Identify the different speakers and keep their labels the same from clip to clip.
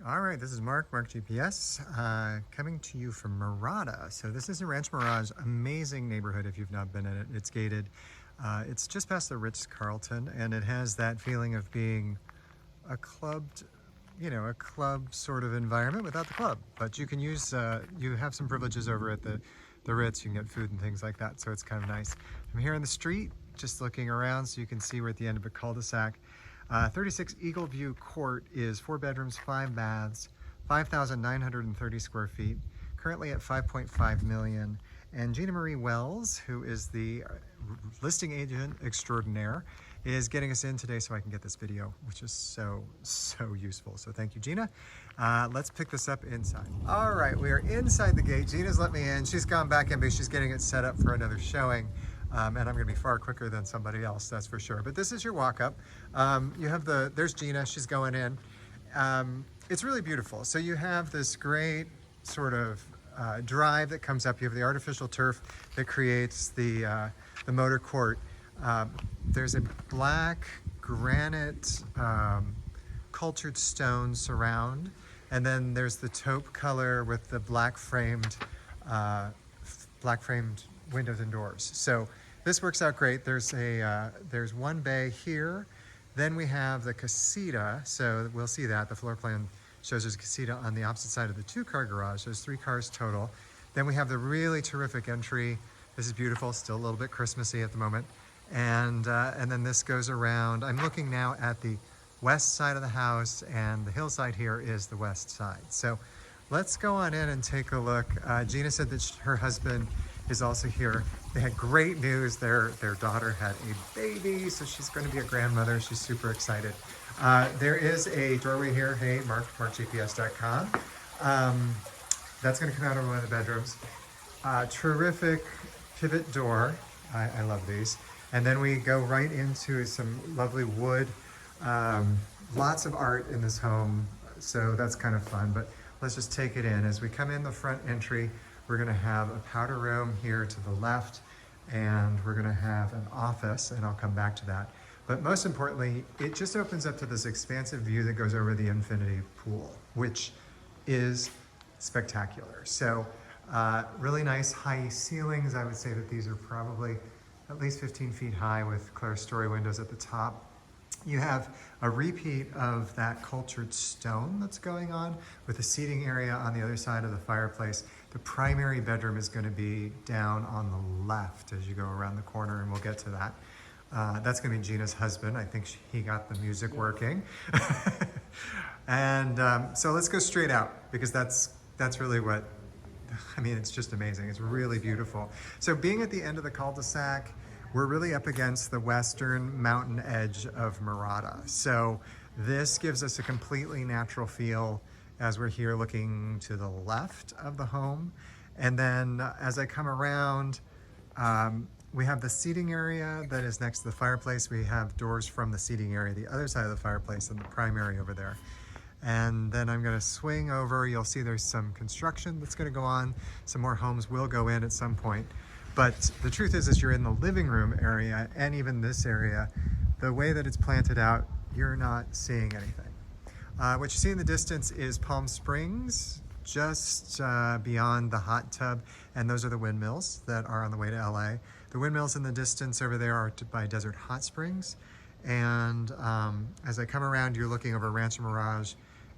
Speaker 1: All right, this is Mark GPS, coming to you from Mirada. So this is a Ranch Mirage, amazing neighborhood if you've not been in it. It's gated. It's just past the Ritz-Carlton, and it has that feeling of being a clubbed, a club sort of environment without the club. But you can use, you have some privileges over at the Ritz. You can get food and things like that, so it's kind of nice. I'm here on the street, just looking around so you can see we're at the end of a cul-de-sac. 36 Eagle View Court is 4 bedrooms, 5 baths, 5,930 square feet, currently at 5.5 million. And Gina Marie Wells, who is the listing agent extraordinaire, is getting us in today so I can get this video, which is so useful. So thank you, Gina. Let's pick this up inside. All right, we are inside the gate. Gina's let me in. She's gone back in because she's getting it set up for another showing. And I'm gonna be far quicker than somebody else, that's for sure. But this is your walk-up. You have there's Gina, she's going in. It's really beautiful. So you have this great sort of drive that comes up. You have the artificial turf that creates the motor court. There's a black granite cultured stone surround. And then there's the taupe color with the black framed windows and doors. So this works out great. There's one bay here. Then we have the casita. So we'll see that. The floor plan shows there's a casita on the opposite side of the 2-car garage. There's 3 cars total. Then we have the really terrific entry. This is beautiful, still a little bit Christmassy at the moment. And then this goes around. I'm looking now at the west side of the house, and the hillside here is the west side. So let's go on in and take a look. Gina said that her husband is also here. They had great news. Their daughter had a baby, so she's going to be a grandmother. She's super excited. There is a doorway here. Hey, markgps.com. That's going to come out of one of the bedrooms. Terrific pivot door. I love these. And then we go right into some lovely wood. Lots of art in this home, so that's kind of fun. But let's just take it in. As we come in the front entry, we're going to have a powder room here to the left, and we're going to have an office, and I'll come back to that. But most importantly, it just opens up to this expansive view that goes over the infinity pool, which is spectacular. So really nice high ceilings. I would say that these are probably at least 15 feet high with clerestory windows at the top. You have a repeat of that cultured stone that's going on with a seating area on the other side of the fireplace. The primary bedroom is going to be down on the left as you go around the corner, and we'll get to that. That's going to be Gina's husband. I think he got the music working. And so let's go straight out, because that's really what, I mean, it's just amazing. It's really beautiful. So being at the end of the cul-de-sac, we're really up against the western mountain edge of Mirada. So this gives us a completely natural feel as we're here looking to the left of the home. And then as I come around, we have the seating area that is next to the fireplace. We have doors from the seating area, the other side of the fireplace, and the primary over there. And then I'm gonna swing over. You'll see there's some construction that's gonna go on. Some more homes will go in at some point. But the truth is you're in the living room area, and even this area, the way that it's planted out, you're not seeing anything. What you see in the distance is Palm Springs, just beyond the hot tub, and those are the windmills that are on the way to LA. The windmills in the distance over there are by Desert Hot Springs. And as I come around, you're looking over Rancho Mirage,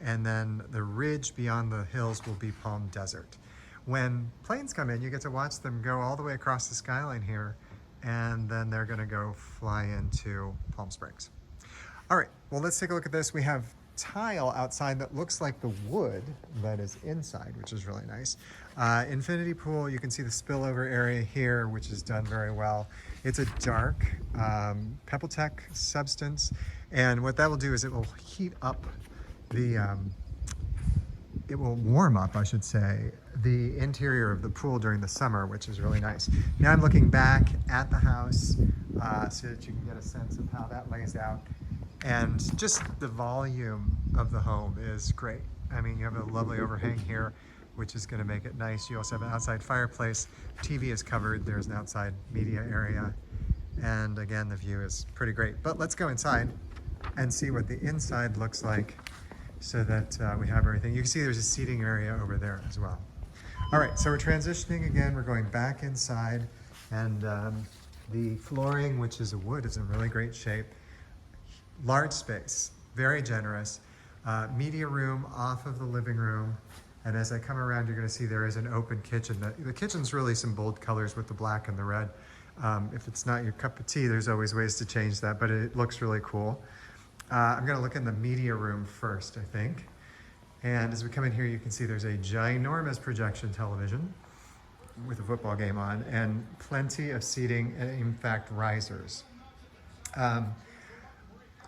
Speaker 1: and then the ridge beyond the hills will be Palm Desert. When planes come in, you get to watch them go all the way across the skyline here, and then they're gonna go fly into Palm Springs. All right, well, let's take a look at this. We have tile outside that looks like the wood that is inside, which is really nice. Infinity pool, you can see the spillover area here, which is done very well. It's a dark PebbleTec substance, and what that will do is it will heat up the, it will warm up, I should say, the interior of the pool during the summer, which is really nice. Now I'm looking back at the house so that you can get a sense of how that lays out. And just the volume of the home is great. I mean, you have a lovely overhang here, which is going to make it nice. You also have an outside fireplace. TV is covered. There's an outside media area. And again, the view is pretty great. But let's go inside and see what the inside looks like. so that we have everything. You can see there's a seating area over there as well. All right, so we're transitioning again. We're going back inside, and the flooring, which is a wood, is in really great shape. Large space, very generous. Media room off of the living room. And as I come around, you're gonna see there is an open kitchen. The kitchen's really some bold colors with the black and the red. If it's not your cup of tea, there's always ways to change that, but it looks really cool. I'm gonna look in the media room first, I think. And as we come in here, you can see there's a ginormous projection television with a football game on and plenty of seating and in fact risers.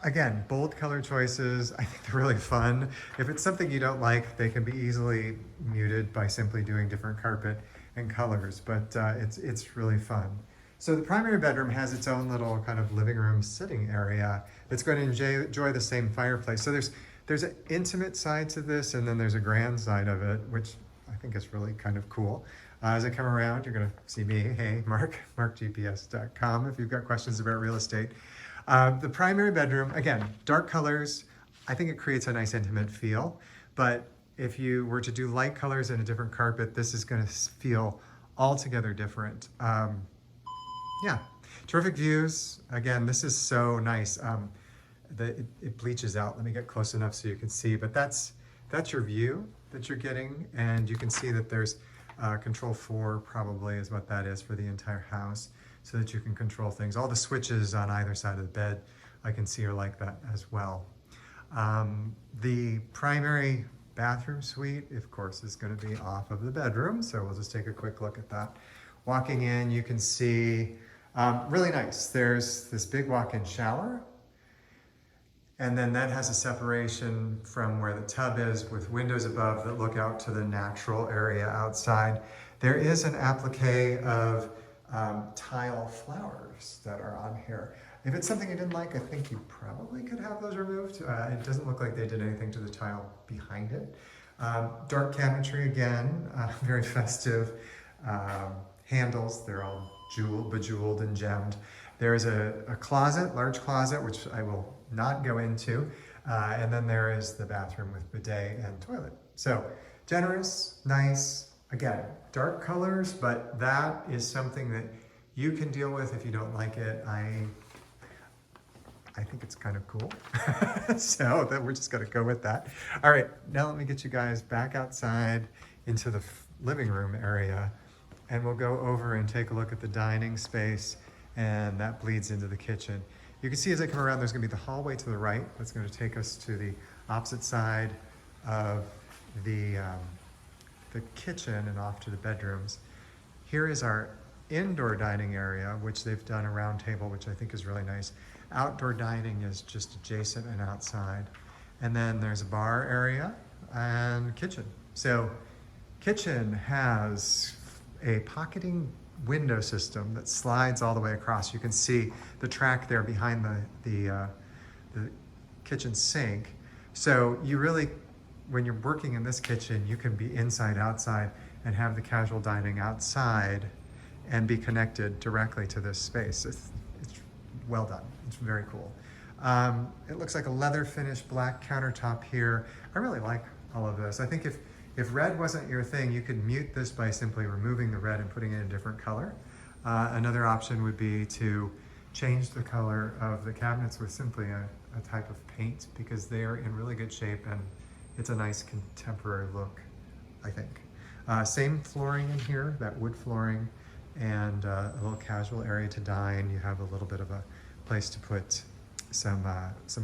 Speaker 1: Again, bold color choices. I think they're really fun. If it's something you don't like, they can be easily muted by simply doing different carpet and colors, but it's really fun. So the primary bedroom has its own little kind of living room sitting area that's going to enjoy the same fireplace. So there's an intimate side to this, and then there's a grand side of it, which I think is really kind of cool. As I come around, you're gonna see me, hey, Mark, markgps.com if you've got questions about real estate. The primary bedroom, again, dark colors. I think it creates a nice intimate feel, but if you were to do light colors and a different carpet, this is gonna feel altogether different. Yeah, terrific views. Again, this is so nice. It bleaches out. Let me get close enough so you can see, but that's your view that you're getting, and you can see that there's control 4 probably is what that is for the entire house, so that you can control things. All the switches on either side of the bed I can see are like that as well. The primary bathroom suite, of course, is going to be off of the bedroom, so we'll just take a quick look at that. Walking in, you can see really nice. There's this big walk-in shower, and then that has a separation from where the tub is with windows above that look out to the natural area outside. There is an applique of tile flowers that are on here. If it's something you didn't like, I think you probably could have those removed. It doesn't look like they did anything to the tile behind it. Dark cabinetry again, very festive. Handles, they're all bejeweled and gemmed. There is a closet, large closet, which I will not go into. And then there is the bathroom with bidet and toilet. So generous, nice, again, dark colors, but that is something that you can deal with if you don't like it. I think it's kind of cool. So that we're just gonna go with that. All right, now let me get you guys back outside into the living room area, and we'll go over and take a look at the dining space, and that bleeds into the kitchen. You can see as I come around, there's gonna be the hallway to the right. That's gonna take us to the opposite side of the kitchen and off to the bedrooms. Here is our indoor dining area, which they've done a round table, which I think is really nice. Outdoor dining is just adjacent and outside. And then there's a bar area and kitchen. So kitchen has a pocketing window system that slides all the way across. You can see the track there behind the kitchen sink. So you really, when you're working in this kitchen, you can be inside, outside, and have the casual dining outside and be connected directly to this space. It's well done. It's very cool. It looks like a leather finished black countertop here. I really like all of this. I think if red wasn't your thing, you could mute this by simply removing the red and putting in a different color. Another option would be to change the color of the cabinets with simply a type of paint, because they are in really good shape and it's a nice contemporary look, I think. Same flooring in here, that wood flooring, and a little casual area to dine. You have a little bit of a place to put some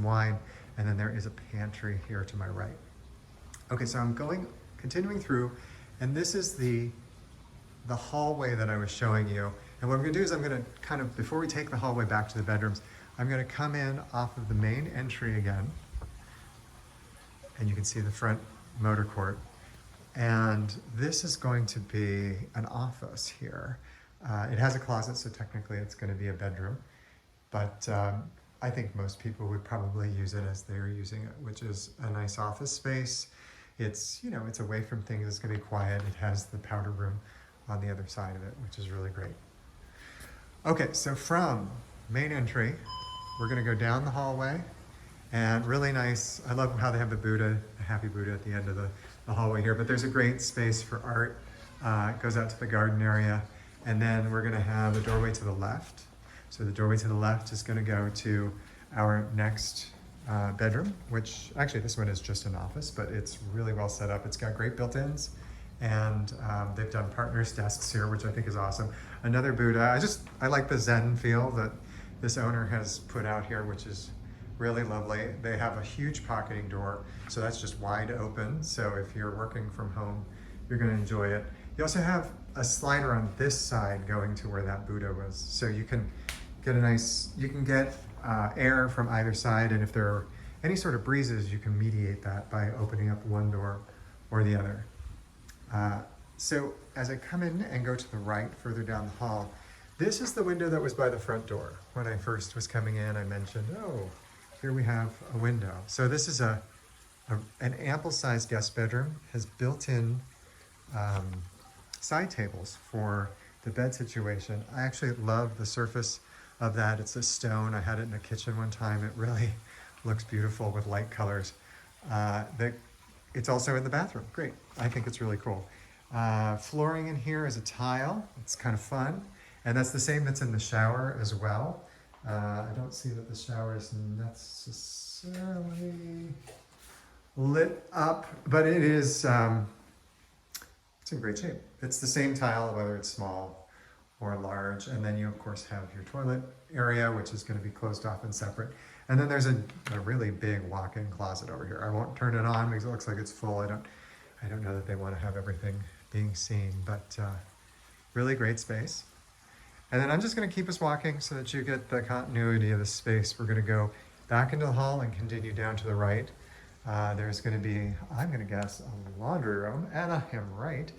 Speaker 1: wine, and then there is a pantry here to my right. Okay, so I'm continuing through, and this is the hallway that I was showing you. And what I'm gonna do is I'm gonna kind of, before we take the hallway back to the bedrooms, I'm gonna come in off of the main entry again, and you can see the front motor court. And this is going to be an office here. It has a closet, so technically it's gonna be a bedroom, but I think most people would probably use it as they're using it, which is a nice office space. It's, you know, it's away from things, it's gonna be quiet. It has the powder room on the other side of it, which is really great. Okay, so from main entry, we're gonna go down the hallway, And really nice. I love how they have the Buddha, the happy Buddha at the end of the hallway here. But there's a great space for art. It goes out to the garden area. And then we're gonna have a doorway to the left. So the doorway to the left is gonna go to our next bedroom, which actually this one is just an office, but it's really well set up. It's got great built-ins, and they've done partners desks here, which I think is awesome. Another Buddha. I like the Zen feel that this owner has put out here, which is really lovely. They have a huge pocketing door, so that's just wide open. So if you're working from home, you're gonna enjoy it. You also have a slider on this side going to where that Buddha was. So you can get air from either side, and if there are any sort of breezes, you can mediate that by opening up one door or the other. So as I come in and go to the right, further down the hall, this is the window that was by the front door. When I first was coming in, I mentioned, oh, here we have a window. So this is an ample-sized guest bedroom, has built-in side tables for the bed situation. I actually love the surface of that. It's a stone. I had it in the kitchen one time. It really looks beautiful with light colors. It's also in the bathroom. Great. I think it's really cool. Flooring in here is a tile. It's kind of fun. And that's the same that's in the shower as well. I don't see that the shower is necessarily lit up, but it is, it's in great shape. It's the same tile, whether it's small or large. And then you of course have your toilet area, which is going to be closed off and separate. And then there's a really big walk-in closet over here. I won't turn it on because it looks like it's full. I don't know that they want to have everything being seen, but really great space. And then I'm just going to keep us walking so that you get the continuity of the space. We're going to go back into the hall and continue down to the right. There's going to be, I'm going to guess, a laundry room, and I am right.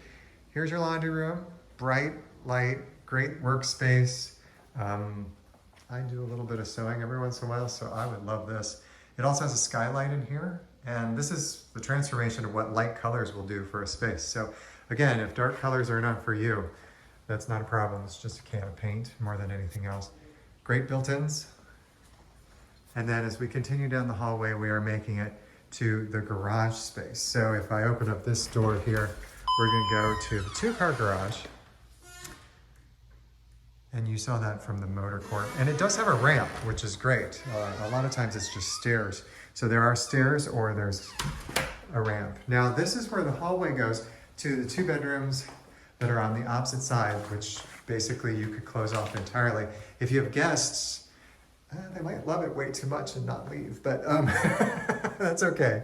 Speaker 1: Here's your laundry room, bright light, great workspace. I do a little bit of sewing every once in a while, so I would love this. It also has a skylight in here, and this is the transformation of what light colors will do for a space. So again, if dark colors are not for you, that's not a problem. It's just a can of paint more than anything else. Great built-ins. And then as we continue down the hallway, we are making it to the garage space. So if I open up this door here, we're gonna go to the two-car garage. And you saw that from the motor court. And it does have a ramp, which is great. A lot of times it's just stairs. So there are stairs or there's a ramp. Now this is where the hallway goes to the two bedrooms that are on the opposite side, which basically you could close off entirely. If you have guests, they might love it way too much and not leave, but that's okay.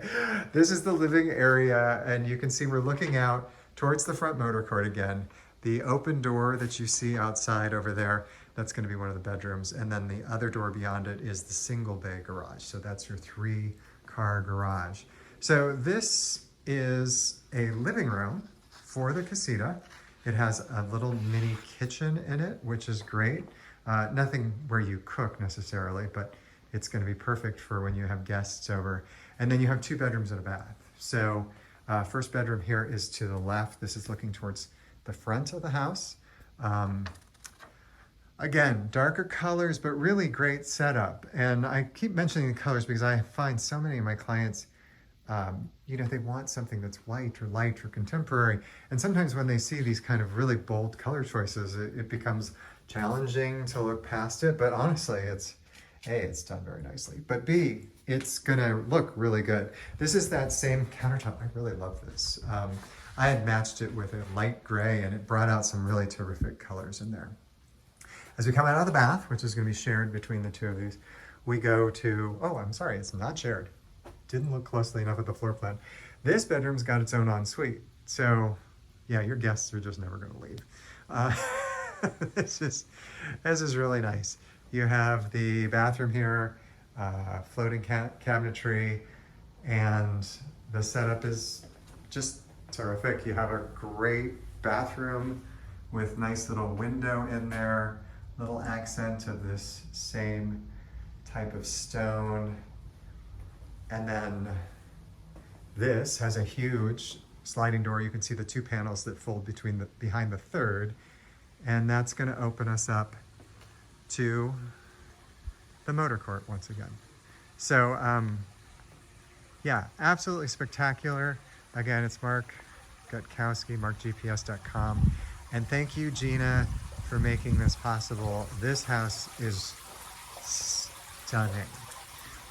Speaker 1: This is the living area, and you can see we're looking out towards the front motor court again. The open door that you see outside over there, that's going to be one of the bedrooms, and then the other door beyond it is the single bay garage. So that's your 3-car garage. So this is a living room for the casita. It has a little mini kitchen in it, which is great. Nothing where you cook necessarily, but it's going to be perfect for when you have guests over. And then you have 2 bedrooms and a bath. So first bedroom here is to the left. This is looking towards the front of the house. Again, darker colors, but really great setup. And I keep mentioning the colors because I find so many of my clients, they want something that's white or light or contemporary. And sometimes when they see these kind of really bold color choices, it becomes challenging to look past it. But honestly, it's done very nicely. But B, it's gonna look really good. This is that same countertop. I really love this. I had matched it with a light gray, and it brought out some really terrific colors in there. As we come out of the bath, which is going to be shared between the two of these, we go to, oh, I'm sorry, it's not shared. Didn't look closely enough at the floor plan. This bedroom's got its own ensuite. So yeah, your guests are just never going to leave. This is really nice. You have the bathroom here, floating cabinetry, and the setup is just terrific. You have a great bathroom with nice little window in there, little accent of this same type of stone. And then this has a huge sliding door. You can see the 2 panels that fold behind the third, and that's going to open us up to the motor court once again. So, yeah, absolutely spectacular. Again, it's Mark Gutkowski, markgps.com. And thank you, Gina, for making this possible. This house is stunning.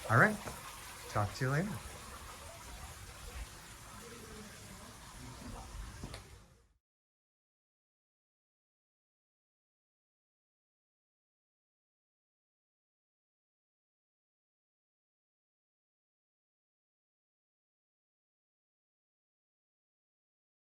Speaker 1: All right, talk to you later.